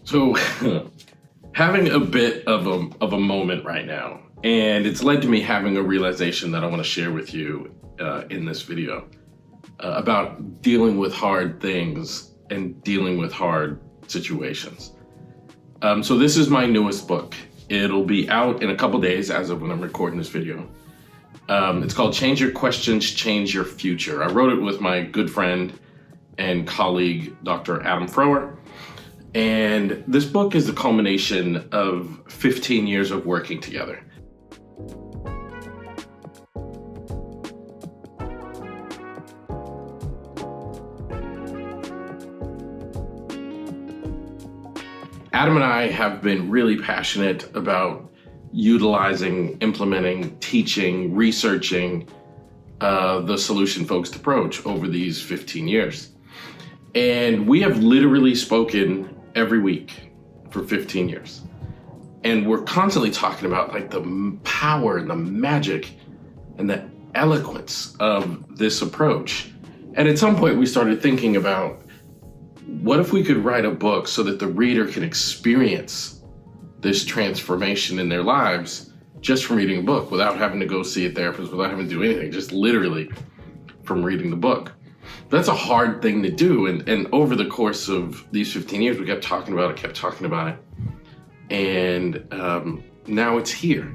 So having a bit of a moment right now, and it's led to me having a realization that I want to share with you in this video about dealing with hard things and dealing with hard situations. So this is my newest book. It'll be out in a couple days as of when I'm recording this video. It's called Change Your Questions, Change Your Future. I wrote it with my good friend and colleague, Dr. Adam Frower. And this book is the culmination of 15 years of working together. Adam and I have been really passionate about utilizing, implementing, teaching, researching the solution-focused approach over these 15 years. And we have literally spoken every week for 15 years. And we're constantly talking about like the power and the magic and the eloquence of this approach. And at some point we started thinking about, what if we could write a book so that the reader can experience this transformation in their lives just from reading a book without having to go see a therapist, without having to do anything, just literally from reading the book. That's a hard thing to do. And over the course of these 15 years, we kept talking about it. And now it's here.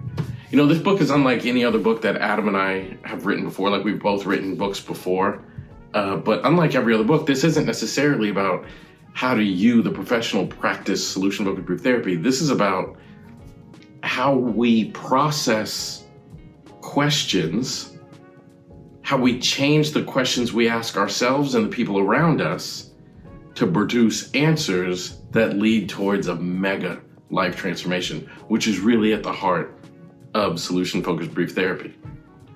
You know, this book is unlike any other book that Adam and I have written before. Like, we've both written books before. But unlike every other book, this isn't necessarily about how do you, the professional, practice solution-focused group therapy. This is about how we process questions, how we change the questions we ask ourselves and the people around us to produce answers that lead towards a mega life transformation, which is really at the heart of solution-focused brief therapy.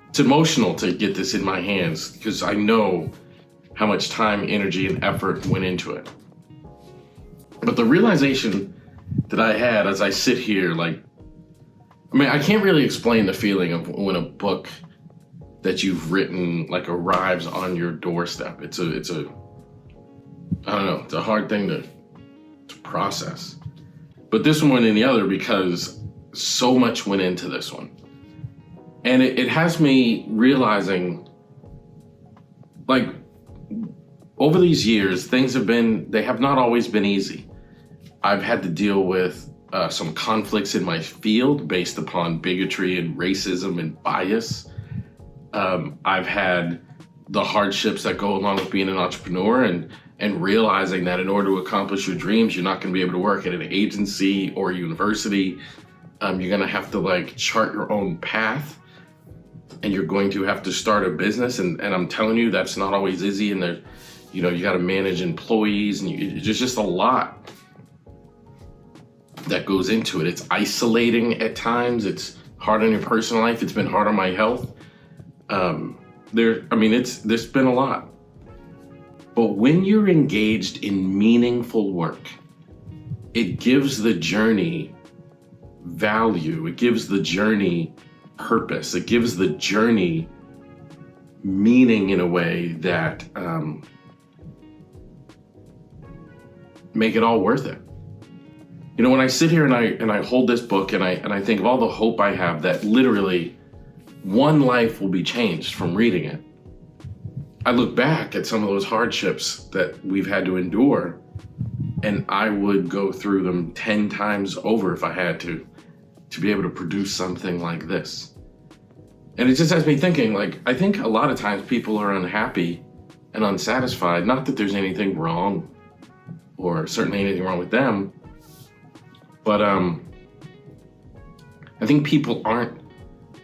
It's emotional to get this in my hands because I know how much time, energy, and effort went into it. But the realization that I had as I sit here, I can't really explain the feeling of when a book that you've written arrives on your doorstep. It's a hard thing to process. But this one more than the other because so much went into this one. And it has me realizing, over these years, they have not always been easy. I've had to deal with some conflicts in my field based upon bigotry and racism and bias. I've had the hardships that go along with being an entrepreneur and realizing that in order to accomplish your dreams, you're not going to be able to work at an agency or a university. You're going to have to chart your own path, and you're going to have to start a business. And I'm telling you, that's not always easy. And you got to manage employees, and there's just a lot that goes into it. It's isolating at times. It's hard on your personal life. It's been hard on my health. There's been a lot. But when you're engaged in meaningful work, it gives the journey value. It gives the journey purpose. It gives the journey meaning in a way that make it all worth it. When I sit here and I hold this book and I think of all the hope I have that literally one life will be changed from reading it, I look back at some of those hardships that we've had to endure, and I would go through them 10 times over if I had to be able to produce something like this. And it just has me thinking, I think a lot of times people are unhappy and unsatisfied. Not that there's anything wrong, or certainly anything wrong with them, but I think people aren't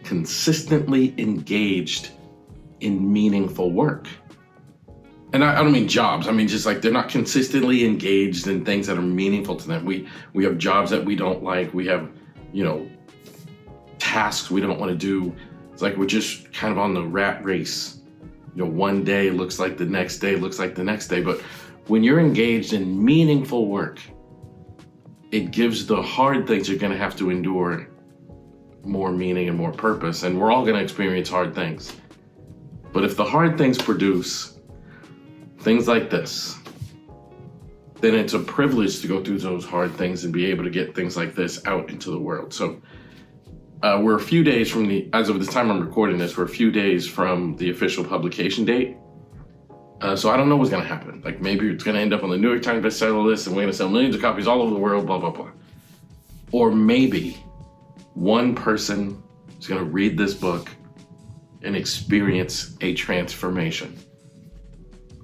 consistently engaged in meaningful work. And I don't mean jobs. I mean just they're not consistently engaged in things that are meaningful to them. We have jobs that we don't like. We have, tasks we don't want to do. It's we're just kind of on the rat race. One day looks like the next day, looks like the next day. But when you're engaged in meaningful work, it gives the hard things you're going to have to endure more meaning and more purpose. And we're all going to experience hard things. But if the hard things produce things like this, then it's a privilege to go through those hard things and be able to get things like this out into the world. So we're a few days from as of the time I'm recording this, we're a few days from the official publication date. So I don't know what's going to happen. Like maybe it's going to end up on the New York Times bestseller list and we're going to sell millions of copies all over the world, blah, blah, blah. Or maybe one person is going to read this book and experience a transformation.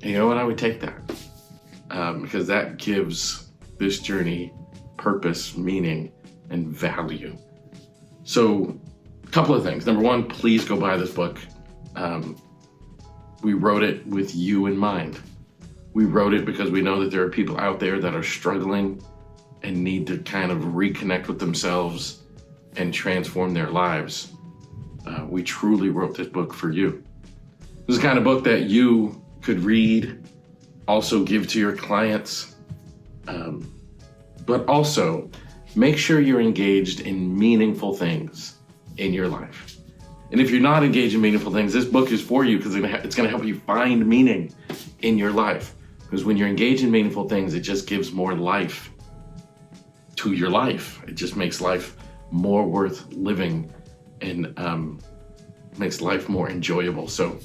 And you know what? I would take that because that gives this journey purpose, meaning, and value. So a couple of things. Number one, please go buy this book. We wrote it with you in mind. We wrote it because we know that there are people out there that are struggling and need to kind of reconnect with themselves and transform their lives. We truly wrote this book for you. This is the kind of book that you could read, also give to your clients, but also make sure you're engaged in meaningful things in your life. And if you're not engaged in meaningful things, this book is for you because it's going to help you find meaning in your life. Because when you're engaged in meaningful things, it just gives more life to your life. It just makes life more worth living and makes life more enjoyable. So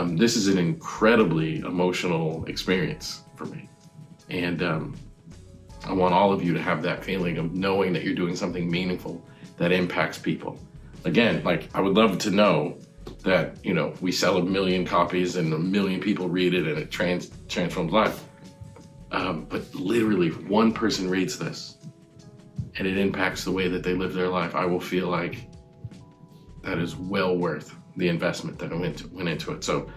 this is an incredibly emotional experience for me. And I want all of you to have that feeling of knowing that you're doing something meaningful that impacts people. Again, like I would love to know that, we sell 1 million copies and 1 million people read it and it transforms life. But literally if one person reads this and it impacts the way that they live their life, I will feel like that is well worth the investment that went into it. So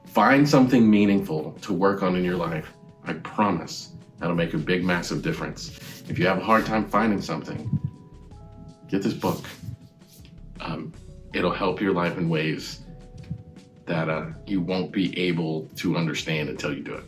find something meaningful to work on in your life. I promise that'll make a big, massive difference. If you have a hard time finding something, get this book. It'll help your life in ways that you won't be able to understand until you do it.